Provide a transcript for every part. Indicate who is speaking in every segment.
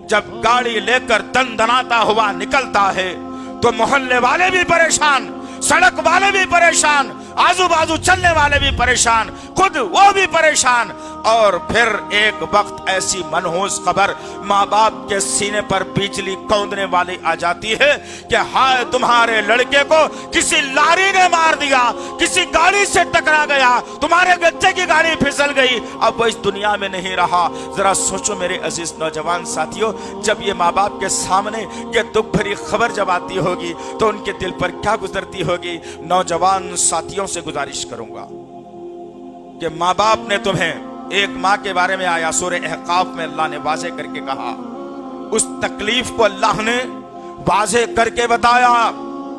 Speaker 1: जब गाड़ी लेकर दनदनाता हुआ निकलता है तो मोहल्ले वाले भी परेशान, सड़क वाले भी परेशान, आजू बाजू चलने वाले भी परेशान, खुद वो भी परेशान। और फिर एक वक्त ऐसी मनहूस खबर माँ बाप के सीने पर बिजली कौंदने वाली आ जाती है कि हाय तुम्हारे लड़के को किसी लारी ने मार दिया, किसी गाड़ी से टकरा गया, तुम्हारे बच्चे की गाड़ी फिसल गई, अब वो इस दुनिया में नहीं रहा। जरा सोचो मेरे अजीज नौजवान साथियों, जब ये माँ बाप के सामने ये दुख भरी खबर जब आती होगी तो उनके दिल पर क्या गुजरती होगी। नौजवान साथियों से गुजारिश करूंगा कि माँ बाप ने तुम्हें, एक माँ के बारे में आया सूरह अहकाफ में अल्लाह ने वाज़े करके कहा, उस तकलीफ को अल्लाह ने वाज़े करके बताया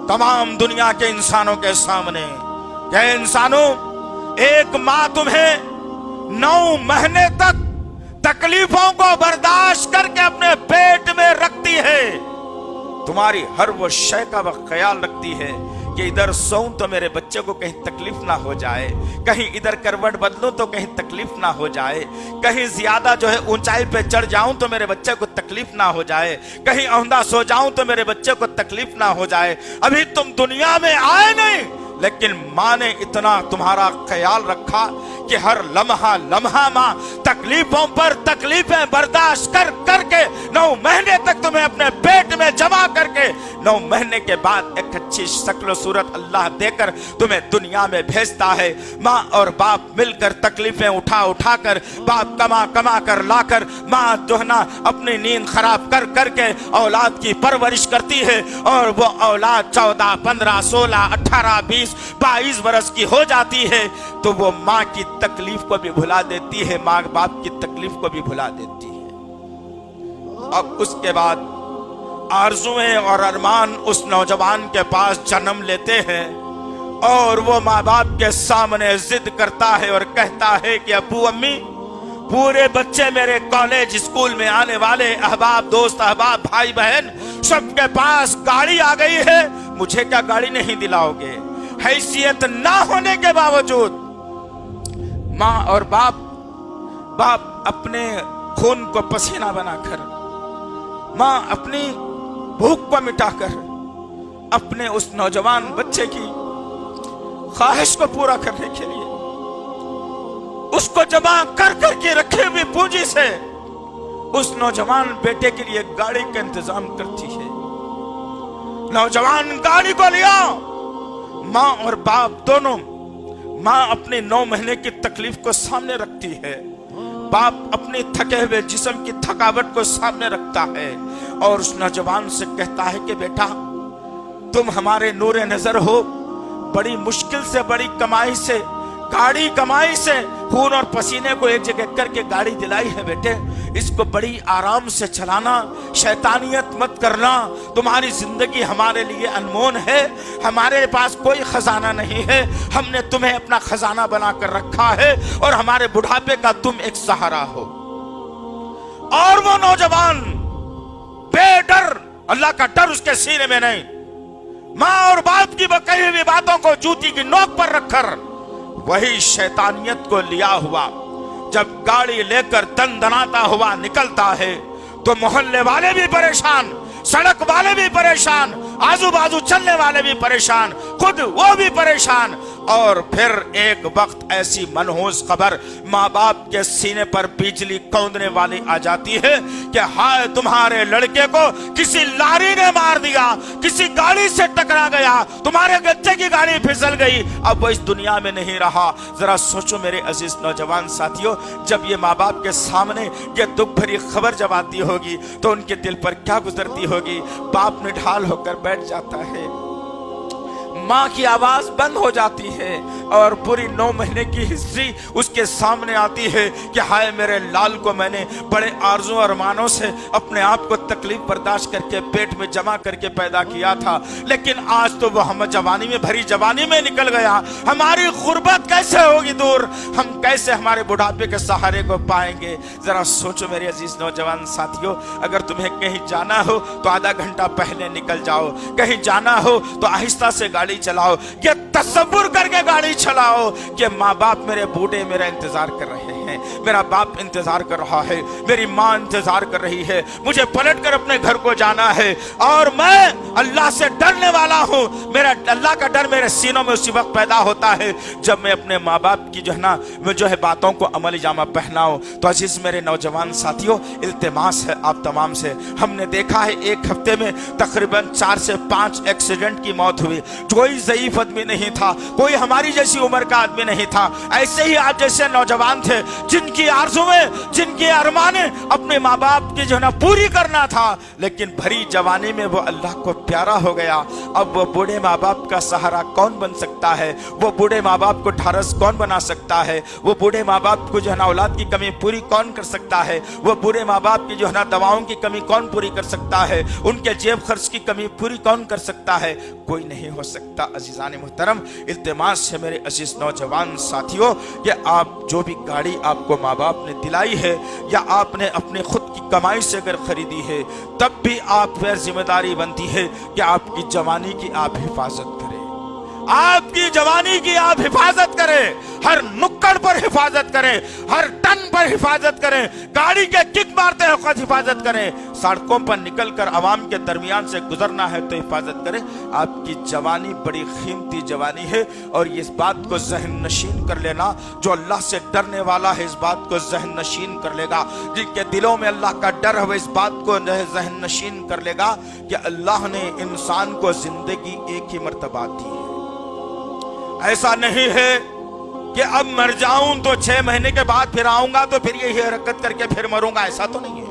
Speaker 1: तमाम दुनिया के इंसानों के सामने। क्या इंसानों, एक माँ तुम्हें 9 महीने तक तकलीफों को बर्दाश्त करके अपने पेट में रखती है, तुम्हारी हर वो शय का वह ख्याल रखती है कि इधर सोऊं तो मेरे बच्चे को कहीं तकलीफ ना हो जाए, कहीं इधर करवट बदलूं तो कहीं तकलीफ ना हो जाए, कहीं ज्यादा जो है ऊंचाई पे चढ़ जाऊं तो मेरे बच्चे को तकलीफ ना हो जाए, कहीं औंधा सो जाऊं तो मेरे बच्चे को तकलीफ ना हो जाए। अभी तुम दुनिया में आए नहीं, लेकिन माँ ने इतना तुम्हारा ख्याल रखा कि हर लम्हा लम्हा माँ तकलीफों पर तकलीफें बर्दाश्त कर करके 9 महीने तक तुम्हें अपने पेट में जमा करके 9 महीने के बाद एक अच्छी शक्ल सूरत अल्लाह देकर तुम्हें दुनिया में भेजता है। माँ और बाप मिलकर तकलीफें उठा उठा कर, बाप कमा कमा कर लाकर, माँ जो है ना अपनी नींद खराब कर करके औलाद की परवरिश करती है, और वो औलाद 14, 15, 16, 18, 20, 22 बरस की हो जाती है तो वो माँ की तकलीफ को भी भुला देती है, माँ बाप की तकलीफ को भी भुला देती है। अब उसके बाद आरज़ुएं और अरमान उस नौजवान के पास जन्म लेते हैं और वो माँ बाप के सामने जिद करता है और कहता है कि अब्बू अम्मी, पूरे बच्चे मेरे कॉलेज स्कूल में आने वाले, अहबाब दोस्त अहबाब भाई बहन सबके पास गाड़ी आ गई है, मुझे क्या गाड़ी नहीं दिलाओगे? हैसियत ना होने के बावजूद माँ और बाप अपने खून को पसीना बनाकर, माँ अपनी भूख को मिटाकर अपने उस नौजवान बच्चे की ख्वाहिश को पूरा करने के लिए उसको जमा कर करके रखे हुए पूंजी से उस नौजवान बेटे के लिए गाड़ी का इंतजाम करती है। नौजवान गाड़ी को लिया, माँ और बाप दोनों, माँ अपने 9 महीने की तकलीफ को सामने रखती है, बाप अपने थके हुए जिस्म की थकावट को सामने रखता है और उस नौजवान से कहता है कि बेटा तुम हमारे नूर नजर हो, बड़ी मुश्किल से, बड़ी कमाई से, गाड़ी कमाई से खून और पसीने को एक जगह करके गाड़ी दिलाई है बेटे, इसको बड़ी आराम से चलाना, शैतानियत मत करना, तुम्हारी जिंदगी हमारे लिए अनमोल है, हमारे पास कोई खजाना नहीं है, हमने तुम्हें अपना खजाना बनाकर रखा है और हमारे बुढ़ापे का तुम एक सहारा हो। और वो नौजवान बेडर, अल्लाह का डर उसके सीने में नहीं, माँ और बाप की कही हुई बातों को जूती की नोक पर रखकर वही शैतानियत को लिया हुआ जब गाड़ी लेकर दनदनाता हुआ निकलता है तो मोहल्ले वाले भी परेशान, सड़क वाले भी परेशान, आजू बाजू चलने वाले भी परेशान, खुद वो भी परेशान। और फिर एक वक्त ऐसी मनहूस खबर माँ बाप के सीने पर बिजली कौंदने वाली आ जाती है कि हाय तुम्हारे लड़के को किसी लारी ने मार दिया, किसी गाड़ी से टकरा गया, तुम्हारे बच्चे की गाड़ी फिसल गई, अब वो इस दुनिया में नहीं रहा। जरा सोचो मेरे अजीज नौजवान साथियों, जब ये माँ बाप के सामने ये दुख भरी खबर जब आती होगी तो उनके दिल पर क्या गुजरती होगी। बाप निढाल होकर बैठ जाता है, माँ की आवाज बंद हो जाती है और पूरी 9 महीने की हिस्ट्री उसके सामने आती है कि हाय मेरे लाल को मैंने बड़े आरज़ू और अरमानों से अपने आप को तकलीफ बर्दाश्त करके पेट में जमा करके पैदा किया था, लेकिन आज तो वो हम जवानी में भरी जवानी में निकल गया, हमारी गुर्बत कैसे होगी दूर, हम कैसे हमारे बुढ़ापे के सहारे को पाएंगे। जरा सोचो मेरे अजीज नौजवान साथियों, अगर तुम्हें कहीं जाना हो तो आधा घंटा पहले निकल जाओ, कहीं जाना हो तो आहिस्ता से गाड़ी चलाओ, ये तसव्वुर करके गाड़ी चलाओ कि माँ बाप मेरे बूढ़े मेरा इंतजार कर रहे हैं, मेरा बाप इंतजार कर रहा है, मेरी माँ इंतजार कर रही है, मुझे पलट कर अपने घर को जाना है और मैं अल्लाह से डरने वाला हूँ। मेरा अल्लाह का डर मेरे सीनों में उसी वक्त पैदा होता है जब मैं अपने माँ बाप की जो है ना जो है बातों को अमली जामा पहनाऊं। तो अजीज मेरे नौजवान साथियों, इल्तिमास है आप तमाम से, हमने देखा है एक हफ्ते में तकरीबन 4 से 5 एक्सीडेंट की मौत हुई। कोई ज़ईफ आदमी नहीं था, कोई हमारी जैसी उम्र का आदमी नहीं था, ऐसे ही आप जैसे नौजवान थे जिनकी आरज़ुएं, जिनकी अरमाने अपने माँ बाप की जो है ना पूरी करना था, लेकिन भरी जवानी में वो अल्लाह को प्यारा हो गया। अब वो बूढ़े माँ बाप का सहारा कौन बन सकता है? वो बूढ़े माँ बाप को ढारस कौन बना सकता है? वो बूढ़े माँ बाप को जो है ना औलाद की कमी पूरी कौन कर सकता है? वो बूढ़े माँ बाप की जो है ना दवाओं की कमी कौन पूरी कर सकता है? उनके जेब खर्च की कमी पूरी कौन कर सकता है? कोई नहीं हो सकता। अजीज़ान मुहतरम, इल्तिमास है मेरे अजीज नौजवान साथियों कि आप जो भी गाड़ी आपको माँ बाप ने दिलाई है या आपने अपने खुद की कमाई से अगर खरीदी है, तब भी आप पर जिम्मेदारी बनती है कि आपकी जवानी की आप हिफाजत करें, आपकी जवानी की आप हिफाजत करें, हर नुक्कड़ पर हिफाजत करें, हर टन पर हिफाजत करें, गाड़ी के किक मारते वक्त हिफाजत करें, सड़कों पर निकलकर आवाम के दरमियान से गुजरना है तो हिफाजत करें। आपकी जवानी बड़ी कीमती जवानी है और इस बात को ज़हन नशीन कर लेना, जो अल्लाह से डरने वाला है इस बात को ज़हन नशीन कर लेगा, जिनके दिलों में अल्लाह का डर है इस बात को ज़हन नशीन कर लेगा कि अल्लाह ने इंसान को जिंदगी एक ही मर्तबा दी है। ऐसा नहीं है कि अब मर जाऊं तो 6 महीने के बाद फिर आऊंगा तो फिर यही हरकत करके फिर मरूंगा, ऐसा तो नहीं है।